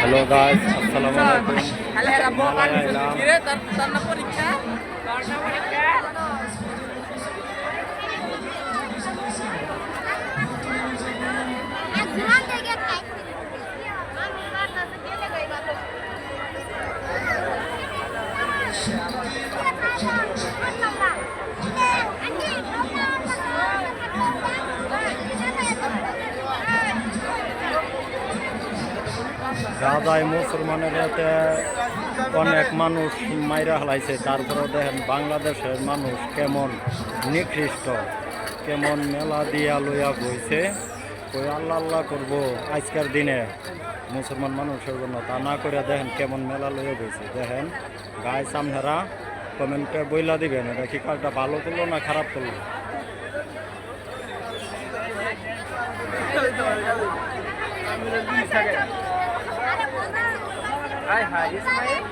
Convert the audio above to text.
Hello guys, আসসালামু আলাইকুম। গাজায় মুসলমানের হাতে অনেক মানুষ মাইরা হালাইছে, তারপরে দেখেন বাংলাদেশের মানুষ কেমন নিকৃষ্ট, কেমন মেলা দিয়া লইয়া বইছে। ওই আল্লাহ আল্লাহ করবো আজকের দিনে মুসলমান মানুষের জন্য, তা না করে দেখেন কেমন মেলা লইয়া বইছে। দেখেন গায়ে সামনেরা কমেন্টে বইলা দিবেন এটা কি কাজটা ভালো করলো না খারাপ করলো। Hai hai Ismail.